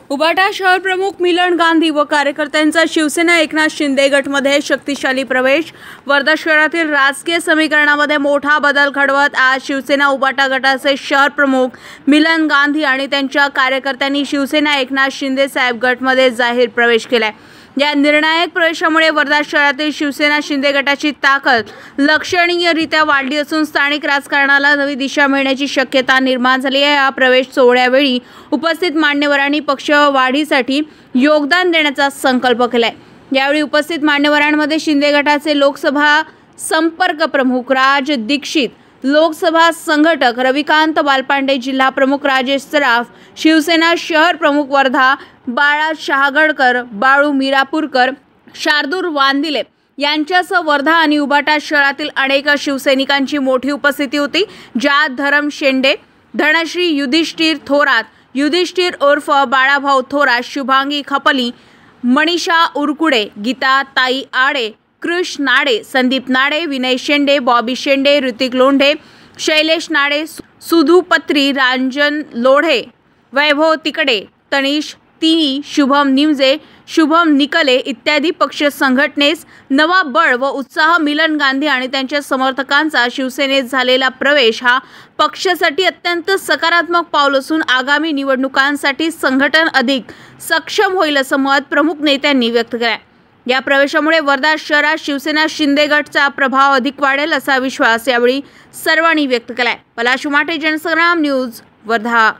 उबाटा शहर प्रमुख मिलन गांधी व कार्यकर्त्यांचा शिवसेना एकनाथ शिंदे गटमध्ये शक्तिशाली प्रवेश। वर्धा शहरातील राजकीय समीकरणामध्ये मोठा बदल घडवत आज शिवसेना उबाटा गटाचे शहर प्रमुख मिलन गांधी आणि त्यांच्या कार्यकर्त्यांनी शिवसेना एकनाथ शिंदे साहेब गटमध्ये जाहीर प्रवेश केलाय। या निर्णायक प्रवेशामुळे वर्धा शहरातील शिवसेना शिंदे गटाची ताकद लक्षणीयरित्या वाढली असून स्थानिक राजकारणाला नवी दिशा मिळण्याची शक्यता निर्माण झाली आहे। या प्रवेश सोहळ्यावेळी उपस्थित मान्यवरांनी पक्ष वाढीसाठी योगदान देण्याचा संकल्प केलाय। यावेळी उपस्थित मान्यवरांमध्ये शिंदे गटाचे लोकसभा संपर्क प्रमुख राज दीक्षित, लोकसभा संघटक रविकांत बालपांडे, जिल्हा प्रमुख राजेश सराफ, शिवसेना शहर प्रमुख वर्धा बाळा शहागडकर, बाळू मिरापूरकर, शार्दूल वांदिले यांच्यासह वर्धा आणि उबाटा शहरातील अनेक शिवसैनिकांची मोठी उपस्थिती होती, ज्यात धरम शेंडे, धनश्री युधिष्ठिर थोरात, युधिष्ठिर उर्फ बाळाभाऊ थोरात, शुभांगी खपली, मनीषा उरकुडे, गीता ताई आडे, कृष नाडे, संदीप नाडे, विनय शेंडे, बॉबी शेंडे, ऋतिक लोंढे, शैलेश नाडे, सुधू पत्री, रांजन लोढे, वैभव तिकडे, तनिष तिनी, शुभम निमजे, शुभम निकले इत्यादी पक्ष संघटनेस नवा बळ व उत्साह। मिलन गांधी आणि त्यांच्या समर्थकांचा शिवसेनेत झालेला प्रवेश हा पक्षासाठी अत्यंत सकारात्मक पाऊल असून आगामी निवडणुकांसाठी संघटन अधिक सक्षम होईल असं मत प्रमुख नेत्यांनी व्यक्त केलं। या प्रवेशामुळे वर्धा शहरात शिवसेना शिंदे गटचा प्रभाव अधिक वाढेल असा विश्वास यावेळी सर्वांनी व्यक्त केलाय। पलाश उमाटे, जनसंग्राम न्यूज, वर्धा।